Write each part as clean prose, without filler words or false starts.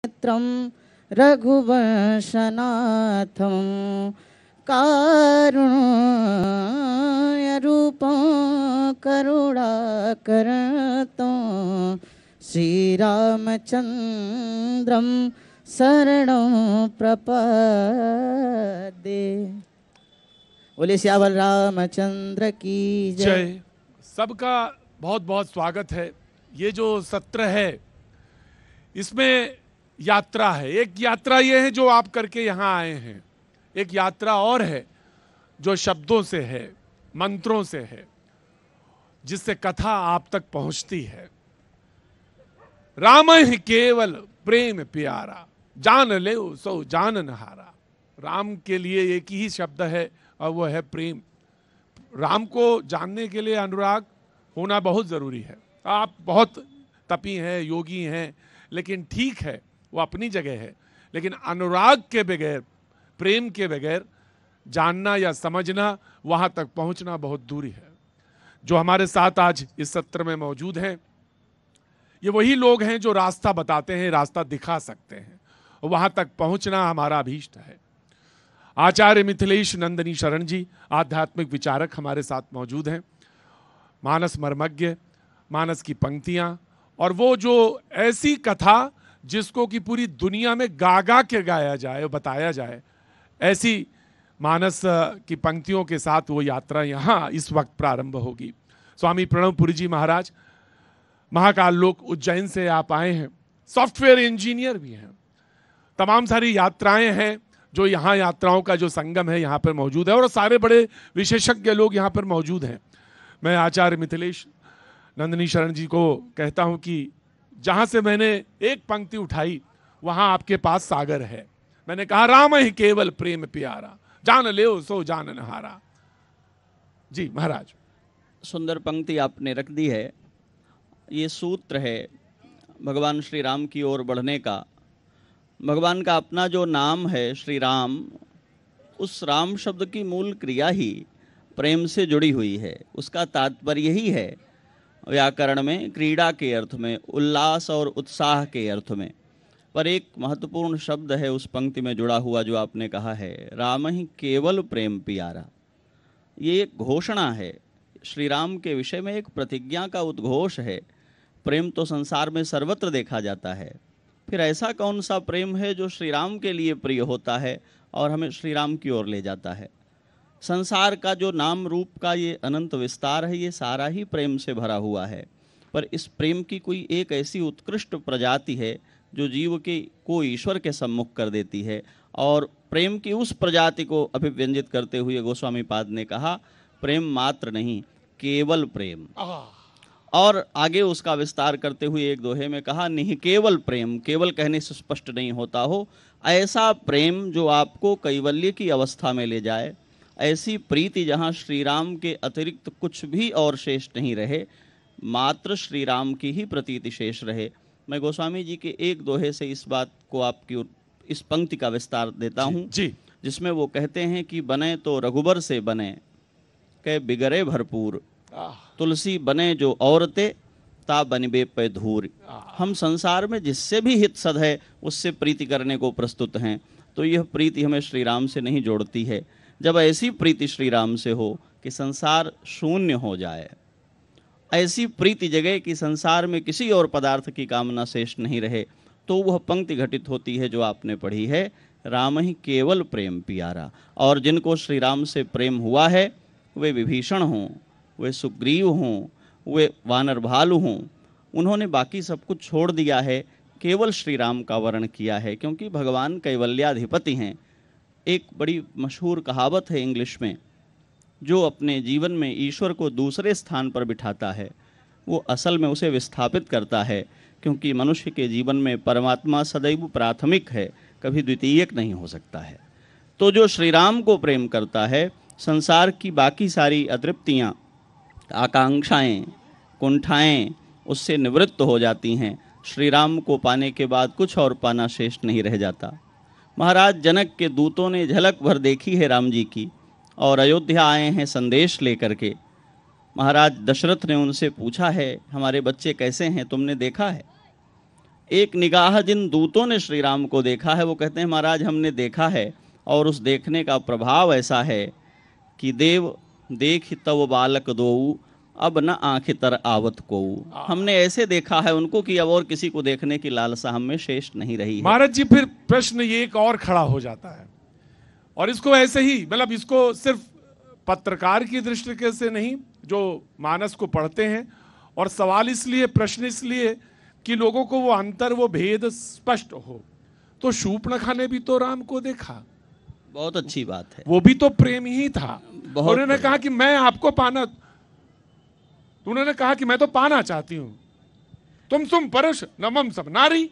नेत्रं रघुवंशनाथं कारुण्यरूपं करुणाकरतं श्रीरामचन्द्रं शरणं प्रपद्ये। बोले सियावर रामचंद्र की जय। सबका बहुत बहुत स्वागत है। ये जो सत्र है इसमें यात्रा है। एक यात्रा ये है जो आप करके यहां आए हैं, एक यात्रा और है जो शब्दों से है, मंत्रों से है, जिससे कथा आप तक पहुंचती है। राम ही केवल प्रेम प्यारा, जान ले सो जानन हारा। राम के लिए एक ही शब्द है और वो है प्रेम। राम को जानने के लिए अनुराग होना बहुत जरूरी है। आप बहुत तपी हैं, योगी हैं, लेकिन ठीक है, वो अपनी जगह है। लेकिन अनुराग के बगैर, प्रेम के बगैर जानना या समझना, वहां तक पहुंचना बहुत दूरी है। जो हमारे साथ आज इस सत्र में मौजूद हैं, ये वही लोग हैं जो रास्ता बताते हैं, रास्ता दिखा सकते हैं, और वहां तक पहुंचना हमारा अभीष्ट है। आचार्य मिथिलेश नंदनी शरण जी आध्यात्मिक विचारक हमारे साथ मौजूद हैं। मानस मर्मज्ञ, मानस की पंक्तियां, और वो जो ऐसी कथा जिसको कि पूरी दुनिया में गा गा के गाया जाए, बताया जाए, ऐसी मानस की पंक्तियों के साथ वो यात्रा यहाँ इस वक्त प्रारंभ होगी। स्वामी प्रणवपुरी जी महाराज महाकाल लोक उज्जैन से आप आए हैं, सॉफ्टवेयर इंजीनियर भी हैं। तमाम सारी यात्राएं हैं जो यहाँ यात्राओं का जो संगम है यहाँ पर मौजूद है, और सारे बड़े विशेषज्ञ लोग यहाँ पर मौजूद हैं। मैं आचार्य मिथिलेश नंदनी शरण जी को कहता हूं कि जहां से मैंने एक पंक्ति उठाई वहां आपके पास सागर है। मैंने कहा राम ही केवल प्रेम प्यारा, जान ले सो जानन हारा। जी महाराज। सुंदर पंक्ति आपने रख दी है। ये सूत्र है भगवान श्री राम की ओर बढ़ने का। भगवान का अपना जो नाम है श्री राम, उस राम शब्द की मूल क्रिया ही प्रेम से जुड़ी हुई है। उसका तात्पर्य यही है व्याकरण में, क्रीड़ा के अर्थ में, उल्लास और उत्साह के अर्थ में। पर एक महत्वपूर्ण शब्द है उस पंक्ति में जुड़ा हुआ जो आपने कहा है, राम ही केवल प्रेम प्यारा। ये एक घोषणा है, श्री राम के विषय में एक प्रतिज्ञा का उद्घोष है। प्रेम तो संसार में सर्वत्र देखा जाता है, फिर ऐसा कौन सा प्रेम है जो श्री राम के लिए प्रिय होता है और हमें श्री राम की ओर ले जाता है। संसार का जो नाम रूप का ये अनंत विस्तार है, ये सारा ही प्रेम से भरा हुआ है। पर इस प्रेम की कोई एक ऐसी उत्कृष्ट प्रजाति है जो जीव के को ईश्वर के सम्मुख कर देती है, और प्रेम की उस प्रजाति को अभिव्यंजित करते हुए गोस्वामी पाद ने कहा, प्रेम मात्र नहीं, केवल प्रेम। और आगे उसका विस्तार करते हुए एक दोहे में कहा, नहीं केवल प्रेम, केवल कहने से स्पष्ट नहीं होता हो, ऐसा प्रेम जो आपको कैवल्य की अवस्था में ले जाए, ऐसी प्रीति जहाँ श्री राम के अतिरिक्त कुछ भी और शेष नहीं रहे, मात्र श्री राम की ही प्रतीति शेष रहे। मैं गोस्वामी जी के एक दोहे से इस बात को आपकी इस पंक्ति का विस्तार देता हूँ, जिसमें वो कहते हैं कि बने तो रघुबर से बने, के बिगड़े भरपूर, तुलसी बने जो औरते, ता बनबे पे धूर। हम संसार में जिससे भी हित सद है उससे प्रीति करने को प्रस्तुत हैं, तो यह प्रीति हमें श्री राम से नहीं जोड़ती है। जब ऐसी प्रीति श्री राम से हो कि संसार शून्य हो जाए, ऐसी प्रीति जगह कि संसार में किसी और पदार्थ की कामना शेष नहीं रहे, तो वह पंक्ति घटित होती है जो आपने पढ़ी है, राम ही केवल प्रेम प्यारा। और जिनको श्री राम से प्रेम हुआ है, वे विभीषण हों, वे सुग्रीव हों, वे वानर भालु हों, उन्होंने बाकी सब कुछ छोड़ दिया है, केवल श्री राम का वर्ण किया है, क्योंकि भगवान कैवल्याधिपति हैं। एक बड़ी मशहूर कहावत है इंग्लिश में, जो अपने जीवन में ईश्वर को दूसरे स्थान पर बिठाता है वो असल में उसे विस्थापित करता है, क्योंकि मनुष्य के जीवन में परमात्मा सदैव प्राथमिक है, कभी द्वितीयक नहीं हो सकता है। तो जो श्री राम को प्रेम करता है, संसार की बाकी सारी अतृप्तियाँ, आकांक्षाएँ, कुंठाएँ उससे निवृत्त हो जाती हैं। श्री राम को पाने के बाद कुछ और पाना शेष नहीं रह जाता। महाराज जनक के दूतों ने झलक भर देखी है राम जी की, और अयोध्या आए हैं संदेश लेकर के। महाराज दशरथ ने उनसे पूछा है, हमारे बच्चे कैसे हैं, तुमने देखा है? एक निगाह जिन दूतों ने श्री राम को देखा है वो कहते हैं महाराज हमने देखा है और उस देखने का प्रभाव ऐसा है कि देव देख तव बालक दोऊ अब न आँख तर आवत को। हमने ऐसे देखा है उनको कि अब और किसी को देखने की लालसा हम में शेष नहीं रही है। महाराज जी फिर प्रश्न ये एक और खड़ा हो जाता है, और इसको ऐसे ही मतलब इसको सिर्फ पत्रकार की दृष्टि से नहीं जो मानस को पढ़ते हैं, और सवाल इसलिए प्रश्न इसलिए कि लोगों को वो अंतर वो भेद स्पष्ट हो। तो शूर्पणखा ने भी तो राम को देखा, बहुत अच्छी बात है, वो भी तो प्रेम ही था। उन्होंने कहा कि मैं आपको पाना, उन्होंने कहा कि मैं तो पाना चाहती हूं, तुम पुरुष न मम सब नारी,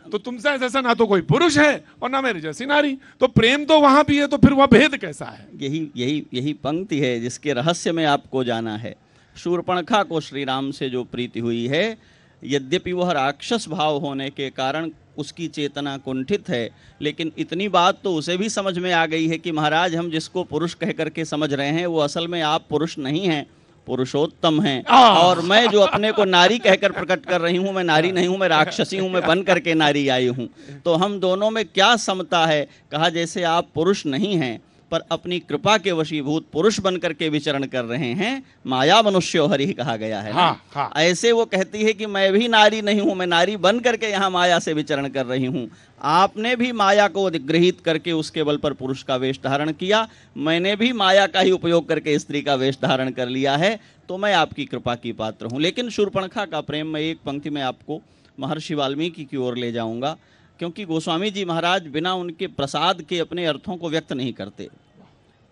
तो तुमसे जैसा ना तो कोई पुरुष है और ना मेरी जैसी नारी, तो प्रेम तो वहां भी है, तो फिर वह भेद कैसा है? यही पंक्ति है जिसके रहस्य में आपको जाना है। शूर्पणखा को श्री राम से जो प्रीति हुई है, यद्यपि वह राक्षस भाव होने के कारण उसकी चेतना कुंठित है, लेकिन इतनी बात तो उसे भी समझ में आ गई है कि महाराज हम जिसको पुरुष कह करके समझ रहे हैं वो असल में आप पुरुष नहीं हैं, पुरुषोत्तम हैं, और मैं जो अपने को नारी कहकर प्रकट कर रही हूं, मैं नारी नहीं हूं, मैं राक्षसी हूं, मैं बन करके नारी आई हूं। तो हम दोनों में क्या समता है? कहा जैसे आप पुरुष नहीं हैं पर अपनी कृपा के वशीभूत पुरुष बन करके विचरण कर रहे हैं, माया मनुष्यो हरि कहा गया है ना। ऐसे वो कहती है कि मैं भी नारी नहीं हूं, मैं नारी बन करके यहाँ माया से विचरण कर रही हूं। आपने भी माया को अधिग्रहित करके उसके बल पर पुरुष का वेश धारण किया, मैंने भी माया का ही उपयोग करके स्त्री का वेश धारण कर लिया है, तो मैं आपकी कृपा की पात्र हूं। लेकिन शूर्पणखा का प्रेम में एक पंक्ति में आपको महर्षि वाल्मीकि की ओर ले जाऊंगा, क्योंकि गोस्वामी जी महाराज बिना उनके प्रसाद के अपने अर्थों को व्यक्त नहीं करते।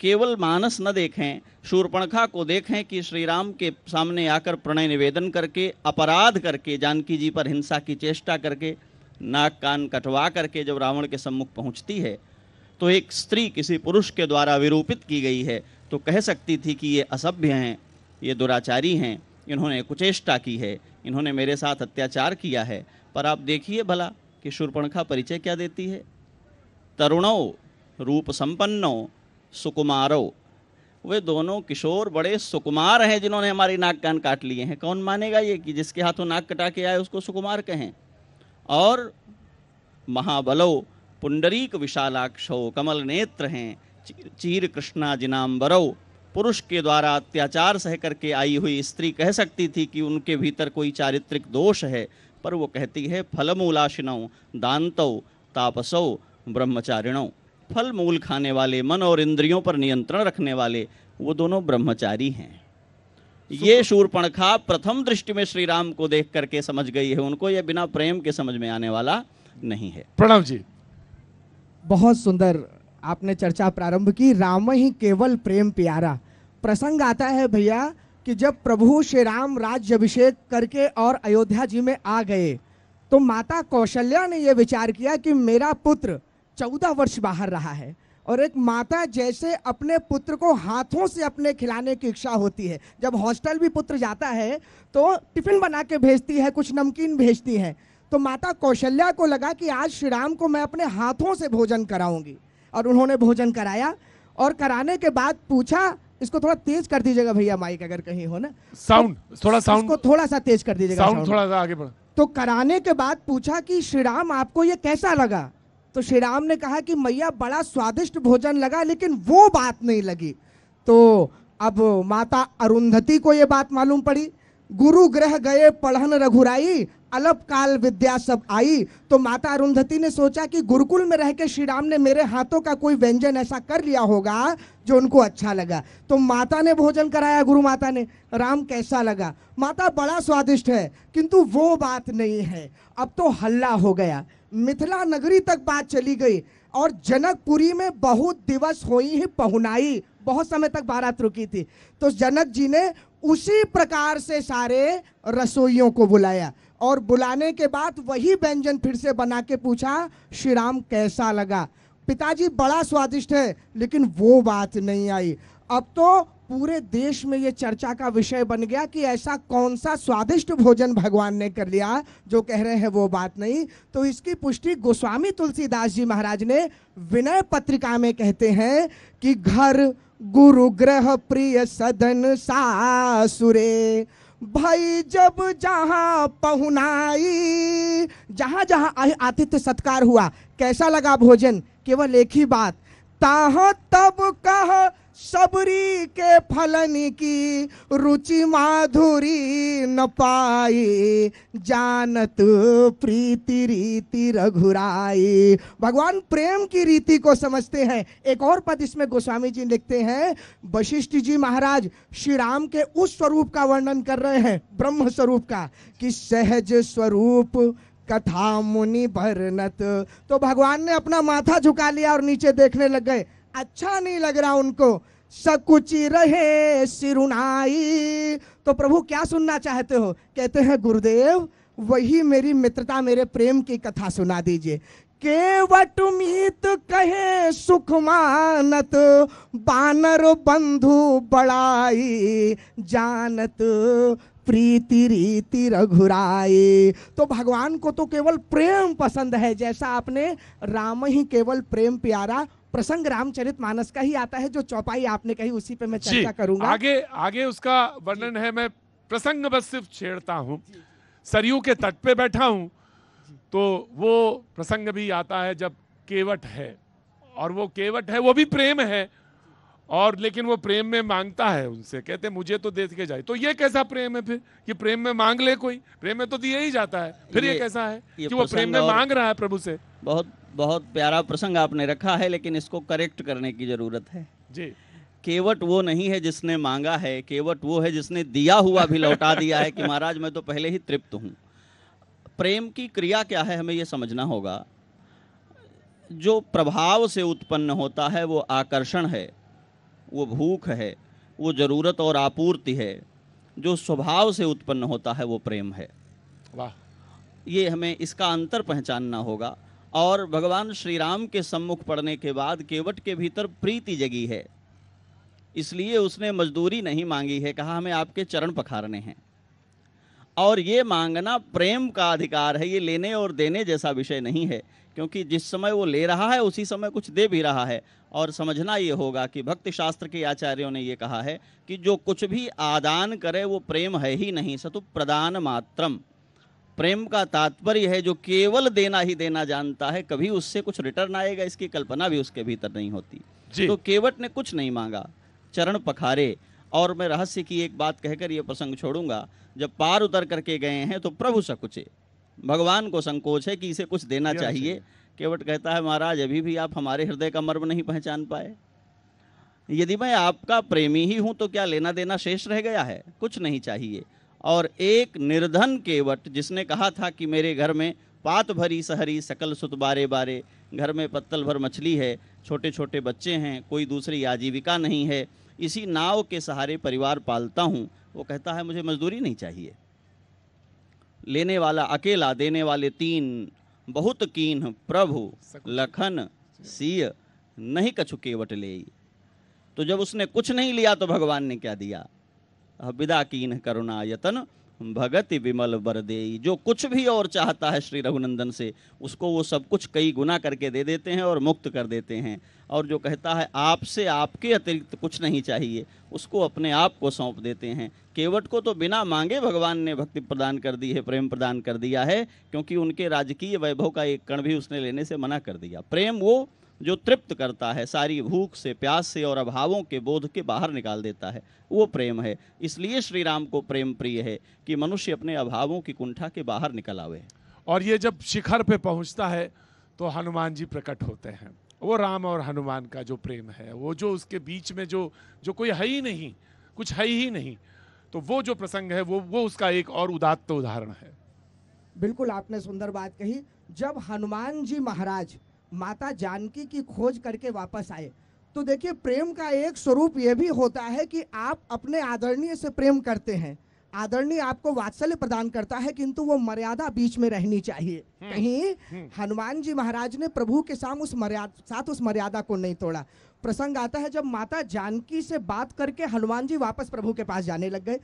केवल मानस न देखें, शूर्पणखा को देखें कि श्री राम के सामने आकर प्रणय निवेदन करके, अपराध करके, जानकी जी पर हिंसा की चेष्टा करके, नाक कान कटवा करके जब रावण के सम्मुख पहुंचती है तो एक स्त्री किसी पुरुष के द्वारा विरूपित की गई है, तो कह सकती थी कि ये असभ्य हैं, ये दुराचारी हैं, इन्होंने कुचेष्टा की है, इन्होंने मेरे साथ अत्याचार किया है। पर आप देखिए भला कि शूर्पणखा परिचय क्या देती है। तरुणो रूप संपन्नो सुकुमारो, वे दोनों किशोर बड़े सुकुमार हैं जिन्होंने हमारी नाक कान काट लिए हैं। कौन मानेगा ये कि जिसके हाथों नाक कटा के आए उसको सुकुमार कहें। और महाबलो पुंडरीक विशालाक्षो, कमल नेत्र हैं, चीर कृष्णा जिनाम्बरो, पुरुष के द्वारा अत्याचार सह करके आई हुई स्त्री कह सकती थी कि उनके भीतर कोई चारित्रिक दोष है, पर वो कहती है फलमूलाशिनौ दांतौ तापसौ ब्रह्मचारिणौ, फल मूल खाने वाले, मन और इंद्रियों पर नियंत्रण रखने वाले, वो दोनों ब्रह्मचारी हैं। ये शूर्पणखा प्रथम दृष्टि में श्री राम को देख करके समझ गई है, उनको ये बिना प्रेम के समझ में आने वाला नहीं है। प्रणव जी, बहुत सुंदर आपने चर्चा प्रारंभ की। राम ही केवल प्रेम प्यारा। प्रसंग आता है भैया कि जब प्रभु श्री राम राज्याभिषेक करके और अयोध्या जी में आ गए तो माता कौशल्या ने यह विचार किया कि मेरा पुत्र 14 वर्ष बाहर रहा है, और एक माता जैसे अपने पुत्र को हाथों से अपने खिलाने की इच्छा होती है। जब हॉस्टल भी पुत्र जाता है तो टिफिन बना के भेजती है, कुछ नमकीन भेजती है, तो माता कौशल्या को लगा कि आज श्री राम को मैं अपने हाथों से भोजन कराऊंगी, और उन्होंने भोजन कराया। और कराने के बाद पूछा, इसको थोड़ा तेज कर दीजिएगा भैया माइक अगर कहीं हो ना, साउंड थोड़ा साउंड इसको थोड़ा सा तेज कर दीजिएगा, साउंड थोड़ा सा आगे बढ़। तो कराने के बाद पूछा कि श्री राम आपको ये कैसा लगा? तो श्री राम ने कहा कि मैया बड़ा स्वादिष्ट भोजन लगा, लेकिन वो बात नहीं लगी। तो अब माता अरुंधति को ये बात मालूम पड़ी, गुरु ग्रह गए पढ़न रघुराई, अलप काल विद्या सब आई। तो माता अरुंधति ने सोचा कि गुरुकुल में रह के श्री राम ने मेरे हाथों का कोई व्यंजन ऐसा कर लिया होगा जो उनको अच्छा लगा। तो माता ने भोजन कराया, गुरु माता ने, राम कैसा लगा? माता बड़ा स्वादिष्ट है, किंतु वो बात नहीं है। अब तो हल्ला हो गया, मिथिला नगरी तक बात चली गई, और जनकपुरी में बहुत दिवस हुई ही पहुनाई, बहुत समय तक बारात रुकी थी। तो जनक जी ने उसी प्रकार से सारे रसोइयों को बुलाया, और बुलाने के बाद वही व्यंजन फिर से बना के पूछा श्री राम कैसा लगा? पिताजी बड़ा स्वादिष्ट है, लेकिन वो बात नहीं आई। अब तो पूरे देश में ये चर्चा का विषय बन गया कि ऐसा कौन सा स्वादिष्ट भोजन भगवान ने कर लिया जो कह रहे हैं वो बात नहीं। तो इसकी पुष्टि गोस्वामी तुलसीदास जी महाराज ने विनय पत्रिका में कहते हैं कि घर गुरु ग्रह प्रिय सदन सासुरे, भाई जब जहां पहुनाई, जहां जहां आतिथ्य सत्कार हुआ, कैसा लगा भोजन, केवल एक ही बात, ताह तब कह सबरी के फलन की रुचि माधुरी न पाई, जानत प्रीति रीति रघुराई। भगवान प्रेम की रीति को समझते हैं। एक और पद इसमें गोस्वामी जी लिखते हैं, वशिष्ठ जी महाराज श्री राम के उस स्वरूप का वर्णन कर रहे हैं, ब्रह्म स्वरूप का, कि सहज स्वरूप कथा मुनि भरनत। तो भगवान ने अपना माथा झुका लिया और नीचे देखने लग गए, अच्छा नहीं लग रहा उनको, सकुची रहे सिरुनाई। तो प्रभु क्या सुनना चाहते हो? कहते हैं गुरुदेव वही मेरी मित्रता, मेरे प्रेम की कथा सुना दीजिए। केवट मीत कहे सुख मानत, बानर बंधु बड़ाई, जानत प्रीति रीति रघुराई। तो भगवान को तो केवल प्रेम पसंद है, जैसा आपने राम ही केवल प्रेम प्यारा, प्रसंग रामचरितमानस का ही आता है, जो चौपाई आपने कही उसी पे मैं चर्चा करूंगा। आगे आगे उसका वर्णन है, मैं प्रसंग बस सिर्फ छेड़ता हूँ। सरयू के तट पे बैठा हूँ तो वो प्रसंग भी आता है जब केवट है, और वो केवट है वो भी प्रेम है, और लेकिन वो प्रेम में मांगता है उनसे, कहते मुझे तो दे के जाए। तो ये कैसा प्रेम है फिर कि प्रेम में मांग ले कोई? प्रेम में तो दिया ही जाता है, फिर ये कैसा है कि वो प्रेम में मांग रहा है प्रभु से? बहुत बहुत प्यारा प्रसंग आपने रखा है, लेकिन इसको करेक्ट करने की जरूरत है जी। केवट वो नहीं है जिसने मांगा है, केवट वो है जिसने दिया हुआ भी लौटा दिया है कि महाराज मैं तो पहले ही तृप्त हूँ। प्रेम की क्रिया क्या है हमें ये समझना होगा। जो प्रभाव से उत्पन्न होता है वो आकर्षण है, वो भूख है, वो जरूरत और आपूर्ति है। जो स्वभाव से उत्पन्न होता है वो प्रेम है। वाह, ये हमें इसका अंतर पहचानना होगा। और भगवान श्री राम के सम्मुख पड़ने के बाद केवट के भीतर प्रीति जगी है, इसलिए उसने मजदूरी नहीं मांगी है, कहा हमें आपके चरण पखारने हैं। और ये मांगना प्रेम का अधिकार है, ये लेने और देने जैसा विषय नहीं है, क्योंकि जिस समय वो ले रहा है उसी समय कुछ दे भी रहा है। और समझना ये होगा कि भक्ति शास्त्र के आचार्यों ने ये कहा है कि जो कुछ भी आदान करे वो प्रेम है ही नहीं, सतु प्रदान मात्रम। प्रेम का तात्पर्य है जो केवल देना ही देना जानता है, कभी उससे कुछ रिटर्न आएगा इसकी कल्पना भी उसके भीतर नहीं होती। तो केवट ने कुछ नहीं मांगा, चरण पखारे। और मैं रहस्य की एक बात कहकर ये प्रसंग छोड़ूंगा। जब पार उतर करके गए हैं तो प्रभु सकुचे, भगवान को संकोच है कि इसे कुछ देना चाहिए। केवट कहता है महाराज अभी भी आप हमारे हृदय का मर्म नहीं पहचान पाए। यदि मैं आपका प्रेमी ही हूं तो क्या लेना देना शेष रह गया है? कुछ नहीं चाहिए। और एक निर्धन केवट जिसने कहा था कि मेरे घर में पात भरी सहरी सकल सुत बारे बारे, घर में पत्तल भर मछली है, छोटे छोटे बच्चे हैं, कोई दूसरी आजीविका नहीं है, इसी नाव के सहारे परिवार पालता हूँ, वो कहता है मुझे मजदूरी नहीं चाहिए। लेने वाला अकेला, देने वाले तीन, बहुत कीन्ह प्रभु लखन सिय, नहीं कछु केवट ले। तो जब उसने कुछ नहीं लिया तो भगवान ने क्या दिया? विदा कीन्ह करुणा यतन भगति विमल बर देई। जो कुछ भी और चाहता है श्री रघुनंदन से, उसको वो सब कुछ कई गुना करके दे देते हैं और मुक्त कर देते हैं। और जो कहता है आपसे आपके अतिरिक्त कुछ नहीं चाहिए, उसको अपने आप को सौंप देते हैं। केवट को तो बिना मांगे भगवान ने भक्ति प्रदान कर दी है, प्रेम प्रदान कर दिया है, क्योंकि उनके राजकीय वैभव का एक कण भी उसने लेने से मना कर दिया। प्रेम वो जो तृप्त करता है, सारी भूख से, प्यास से और अभावों के बोध के बाहर निकाल देता है, वो प्रेम है। इसलिए श्री राम को प्रेम प्रिय है कि मनुष्य अपने अभावों की कुंठा के बाहर निकल आवे। और ये जब शिखर पे पहुंचता है तो हनुमान जी प्रकट होते हैं। वो राम और हनुमान का जो प्रेम है, वो जो उसके बीच में जो कोई है ही नहीं, कुछ है ही नहीं, तो वो जो प्रसंग है वो उसका एक और उदात्त उदाहरण है। बिल्कुल आपने सुंदर बात कही। जब हनुमान जी महाराज माता जानकी की खोज करके वापस आए, तो देखिए प्रेम का एक स्वरूप यह भी होता है कि आप अपने आदरणीय से प्रेम करते हैं, आदरणीय आपको वात्सल्य प्रदान करता है, किंतु वो मर्यादा बीच में रहनी चाहिए। कहीं हनुमान जी महाराज ने प्रभु के साथ उस मर्यादा को नहीं तोड़ा। प्रसंग आता है जब माता जानकी से बात करके हनुमान जी वापस प्रभु के पास जाने लग गए,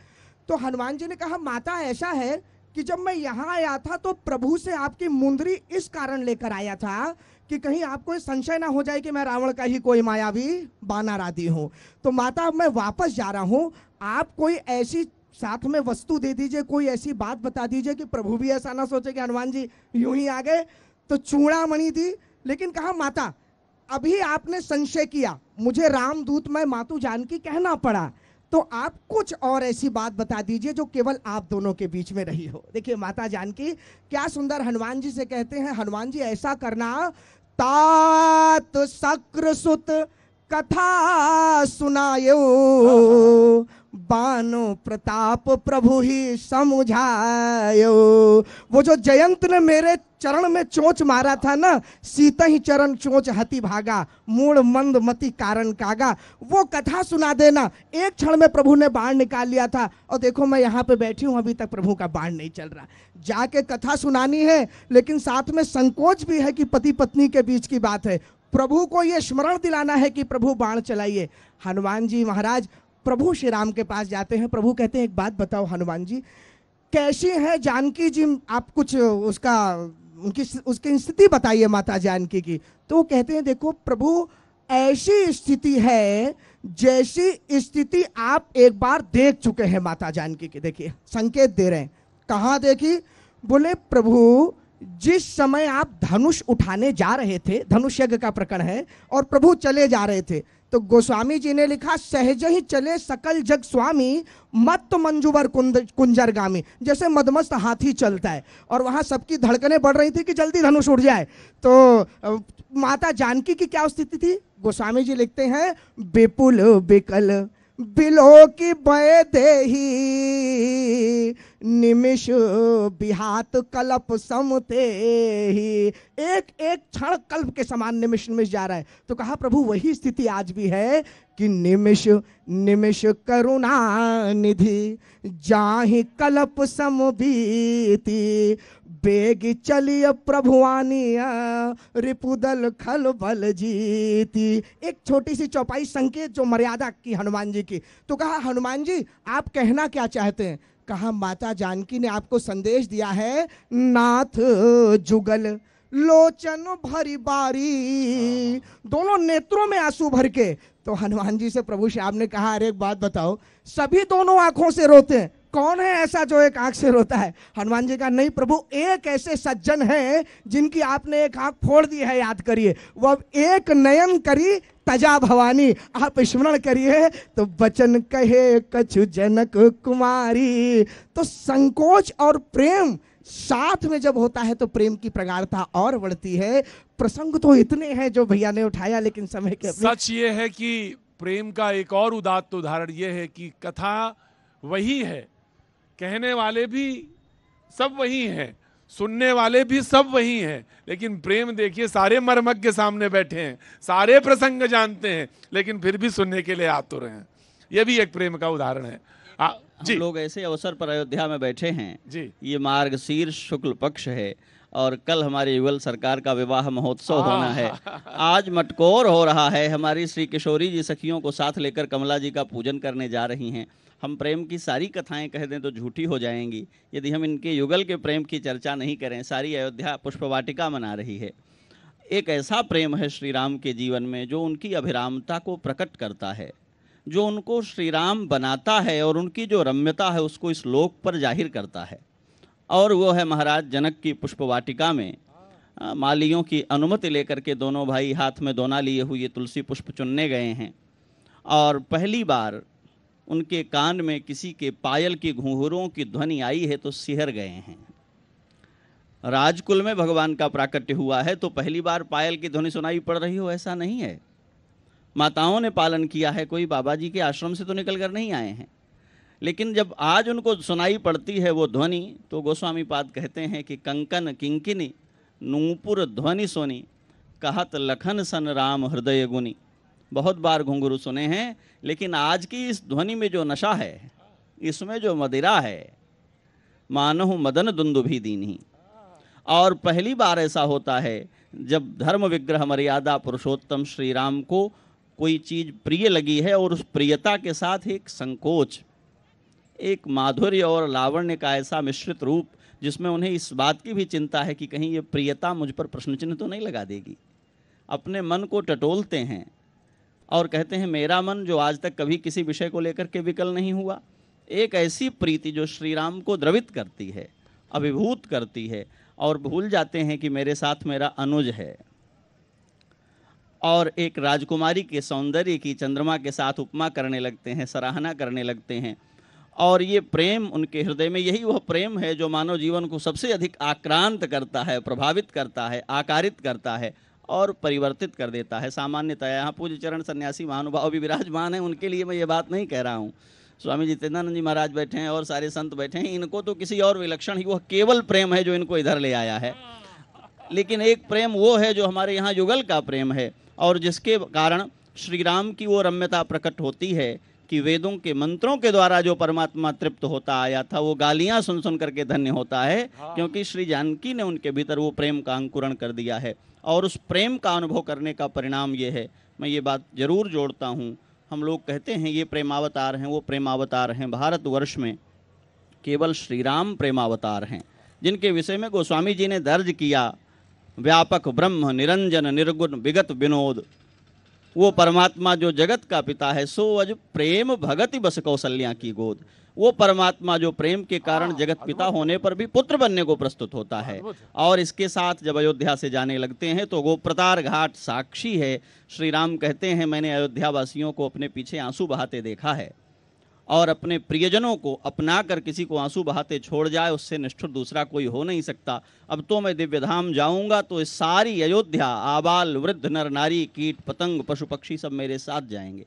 तो हनुमान जी ने कहा माता ऐसा है कि जब मैं यहाँ आया था तो प्रभु से आपकी मुंदरी इस कारण लेकर आया था कि कहीं आपको संशय ना हो जाए कि मैं रावण का ही कोई मायावी बानर आदि हूँ। तो माता अब मैं वापस जा रहा हूँ, आप कोई ऐसी साथ में वस्तु दे दीजिए, कोई ऐसी बात बता दीजिए कि प्रभु भी ऐसा ना सोचे कि हनुमान जी यूं ही आ गए। तो चूड़ामणि दी, लेकिन कहा माता अभी आपने संशय किया, मुझे रामदूत में मातु जानकी कहना पड़ा, तो आप कुछ और ऐसी बात बता दीजिए जो केवल आप दोनों के बीच में रही हो। देखिए माता जानकी क्या सुंदर हनुमान जी से कहते हैं, हनुमान जी ऐसा करना, तात शक्र सुत कथा सुनायो, बानो प्रताप प्रभु ही समुझायो। वो जो जयंत ने मेरे चरण में चोंच मारा था ना, सीता ही चरण चोंच हति भागा, मूड मंद मति कारण कागा, वो कथा सुना देना। एक क्षण में प्रभु ने बाण निकाल लिया था, और देखो मैं यहाँ पे बैठी हूँ, अभी तक प्रभु का बाण नहीं चल रहा। जाके कथा सुनानी है, लेकिन साथ में संकोच भी है कि पति पत्नी के बीच की बात है। प्रभु को ये स्मरण दिलाना है कि प्रभु बाण चलाइए। हनुमान जी महाराज प्रभु श्री राम के पास जाते हैं। प्रभु कहते हैं एक बात बताओ हनुमान जी, कैसी है जानकी जी, आप कुछ उसकी स्थिति बताइए माता जानकी की। तो वो कहते हैं देखो प्रभु, ऐसी स्थिति है जैसी स्थिति आप एक बार देख चुके हैं माता जानकी की। देखिए संकेत दे रहे हैं, कहाँ देखी? बोले प्रभु जिस समय आप धनुष उठाने जा रहे थे, धनुष यज्ञ का प्रकरण है, और प्रभु चले जा रहे थे, तो गोस्वामी जी ने लिखा सहज ही चले सकल जग स्वामी, मत मंजुवर कुंजरगामी। जैसे मदमस्त हाथी चलता है, और वहां सबकी धड़कनें बढ़ रही थी कि जल्दी धनुष उड़ जाए। तो माता जानकी की क्या स्थिति थी? गोस्वामी जी लिखते हैं, विपुल बिकल बिलो की बय देही, निमिष बिहात कल्प समते ही। एक एक क्षण कल्प के समान निमिष निमिष जा रहा है। तो कहा प्रभु वही स्थिति आज भी है कि निमिष निमिष करुणा निधि, जाहि कल्प सम बीती, बेग चलिए प्रभुआनिया, रिपुदल खल बल जीती। एक छोटी सी चौपाई संकेत जो मर्यादा की हनुमान जी की। तो कहा हनुमान जी आप कहना क्या चाहते हैं? कहा माता जानकी ने आपको संदेश दिया है, नाथ जुगल लोचन भरी बारी, दोनों नेत्रों में आंसू भर के। तो हनुमान जी से प्रभु श्याम ने कहा अरे एक बात बताओ, सभी दोनों आंखों से रोते हैं, कौन है ऐसा जो एक आंख से रोता है? हनुमान जी का नहीं प्रभु, एक ऐसे सज्जन हैं जिनकी आपने एक आंख फोड़ दी है, याद करिए। वो अब एक नयन करी तजा भवानी, आप स्मरण करिए। तो बचन कहे कछु जनक कुमारी। तो संकोच और प्रेम साथ में जब होता है तो प्रेम की प्रगाढ़ता और बढ़ती है। प्रसंग तो इतने हैं जो भैया ने उठाया, लेकिन समय के सच ये है कि प्रेम का एक और उदात्त उदाहरण ये है कि कथा वही है, कहने वाले भी सब वही हैं, सुनने वाले भी सब वही हैं, लेकिन प्रेम देखिए सारे मर्मज्ञ के सामने बैठे हैं, सारे प्रसंग जानते हैं, लेकिन फिर भी सुनने के लिए आतुर हैं। यह भी एक प्रेम का उदाहरण है। हम लोग ऐसे अवसर पर अयोध्या में बैठे हैं जी। ये मार्गशीर्ष शुक्ल पक्ष है, और कल हमारे युगल सरकार का विवाह महोत्सव होना है। आज मटकोर हो रहा है, हमारी श्री किशोरी जी सखियों को साथ लेकर कमला जी का पूजन करने जा रही हैं। हम प्रेम की सारी कथाएं कह दें तो झूठी हो जाएंगी यदि हम इनके युगल के प्रेम की चर्चा नहीं करें। सारी अयोध्या पुष्पवाटिका मना रही है। एक ऐसा प्रेम है श्री राम के जीवन में जो उनकी अभिरामता को प्रकट करता है, जो उनको श्री राम बनाता है, और उनकी जो रम्यता है उसको इस लोक पर जाहिर करता है। और वो है महाराज जनक की पुष्पवाटिका में मालियों की अनुमति लेकर के दोनों भाई हाथ में दोना लिए हुए तुलसी पुष्प चुनने गए हैं, और पहली बार उनके कान में किसी के पायल की घुंघरुओं की ध्वनि आई है तो सिहर गए हैं। राजकुल में भगवान का प्राकट्य हुआ है तो पहली बार पायल की ध्वनि सुनाई पड़ रही हो ऐसा नहीं है। माताओं ने पालन किया है, कोई बाबा जी के आश्रम से तो निकल कर नहीं आए हैं, लेकिन जब आज उनको सुनाई पड़ती है वो ध्वनि, तो गोस्वामी पाद कहते हैं कि कंकन किंकिनी नूपुर ध्वनि सोनी, कहत लखन सन राम हृदय गुनी। बहुत बार घुंघरू सुने हैं, लेकिन आज की इस ध्वनि में जो नशा है, इसमें जो मदिरा है, मानहु मदन दुंदुभी दीन्ही। और पहली बार ऐसा होता है जब धर्म विग्रह मर्यादा पुरुषोत्तम श्री राम को कोई चीज़ प्रिय लगी है, और उस प्रियता के साथ एक संकोच, एक माधुर्य और लावण्य का ऐसा मिश्रित रूप जिसमें उन्हें इस बात की भी चिंता है कि कहीं ये प्रियता मुझ पर प्रश्न चिन्ह तो नहीं लगा देगी। अपने मन को टटोलते हैं और कहते हैं मेरा मन जो आज तक कभी किसी विषय को लेकर के विकल नहीं हुआ, एक ऐसी प्रीति जो श्री राम को द्रवित करती है, अभिभूत करती है, और भूल जाते हैं कि मेरे साथ मेरा अनुज है। और एक राजकुमारी के सौंदर्य की चंद्रमा के साथ उपमा करने लगते हैं, सराहना करने लगते हैं। और ये प्रेम उनके हृदय में, यही वह प्रेम है जो मानव जीवन को सबसे अधिक आक्रांत करता है, प्रभावित करता है, आकारित करता है और परिवर्तित कर देता है। सामान्यतः यहाँ पूज्य चरण सन्यासी महानुभाव भी विराजमान हैं, उनके लिए मैं ये बात नहीं कह रहा हूँ। स्वामी जितेंद्रानंद जी महाराज बैठे हैं और सारे संत बैठे हैं, इनको तो किसी और विलक्षण ही, वह केवल प्रेम है जो इनको इधर ले आया है। लेकिन एक प्रेम वो है जो हमारे यहाँ युगल का प्रेम है, और जिसके कारण श्री राम की वो रम्यता प्रकट होती है कि वेदों के मंत्रों के द्वारा जो परमात्मा तृप्त होता आया था, वो गालियां सुन सुन करके धन्य होता है, क्योंकि श्री जानकी ने उनके भीतर वो प्रेम का अंकुरण कर दिया है। और उस प्रेम का अनुभव करने का परिणाम ये है, मैं ये बात जरूर जोड़ता हूँ, हम लोग कहते हैं ये प्रेमावतार हैं, वो प्रेमावतार हैं। भारतवर्ष में केवल श्री राम प्रेमावतार हैं, जिनके विषय में गोस्वामी जी ने दर्ज किया, व्यापक ब्रह्म निरंजन निर्गुण विगत विनोद, वो परमात्मा जो जगत का पिता है, सो अज प्रेम भगति बस कौशल्या की गोद। वो परमात्मा जो प्रेम के कारण जगत पिता होने पर भी पुत्र बनने को प्रस्तुत होता है। और इसके साथ जब अयोध्या से जाने लगते हैं तो गोप्रतार घाट साक्षी है। श्री राम कहते हैं, मैंने अयोध्या वासियों को अपने पीछे आंसू बहाते देखा है, और अपने प्रियजनों को अपना कर किसी को आंसू बहाते छोड़ जाए, उससे निष्ठुर दूसरा कोई हो नहीं सकता। अब तो मैं दिव्य धाम जाऊंगा तो इस सारी अयोध्या, आबाल वृद्ध नर नारी कीट पतंग पशु पक्षी सब मेरे साथ जाएंगे।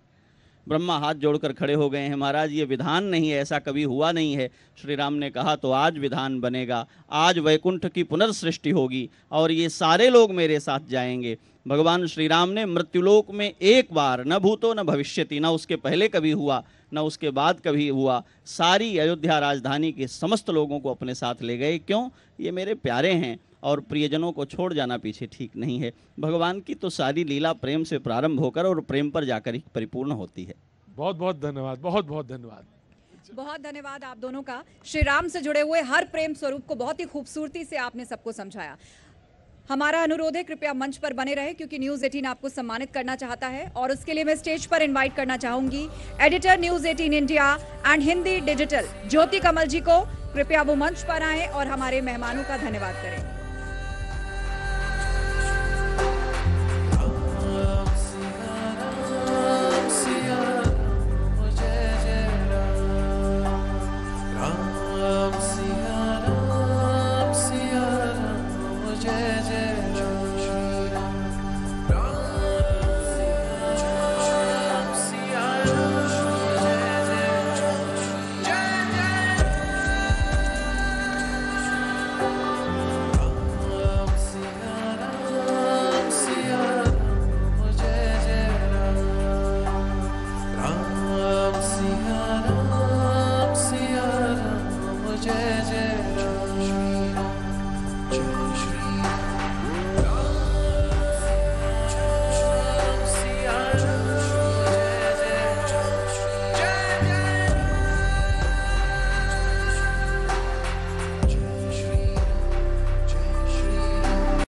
ब्रह्मा हाथ जोड़कर खड़े हो गए हैं, महाराज ये विधान नहीं है, ऐसा कभी हुआ नहीं है। श्री राम ने कहा तो आज विधान बनेगा, आज वैकुंठ की पुनर्सृष्टि होगी और ये सारे लोग मेरे साथ जाएंगे। भगवान श्री राम ने मृत्युलोक में एक बार, न भूतो न भविष्यति, न उसके पहले कभी हुआ न उसके बाद कभी हुआ, सारी अयोध्या राजधानी के समस्त लोगों को अपने साथ ले गए। क्यों? ये मेरे प्यारे हैं और प्रियजनों को छोड़ जाना पीछे ठीक नहीं है। भगवान की तो सारी लीला प्रेम से प्रारंभ होकर और प्रेम पर जाकर ही परिपूर्ण होती है। बहुत बहुत धन्यवाद, बहुत बहुत धन्यवाद। बहुत धन्यवाद आप दोनों का। श्री राम से जुड़े हुए हर प्रेम स्वरूप को बहुत ही खूबसूरती से आपने सबको समझाया। हमारा अनुरोध है कृपया मंच पर बने रहे, क्योंकि न्यूज़ 18 आपको सम्मानित करना चाहता है, और उसके लिए मैं स्टेज पर इनवाइट करना चाहूंगी editor News 18 India and Hindi digital Jyoti Kamal ji को। कृपया वो मंच पर आएं और हमारे मेहमानों का धन्यवाद करें।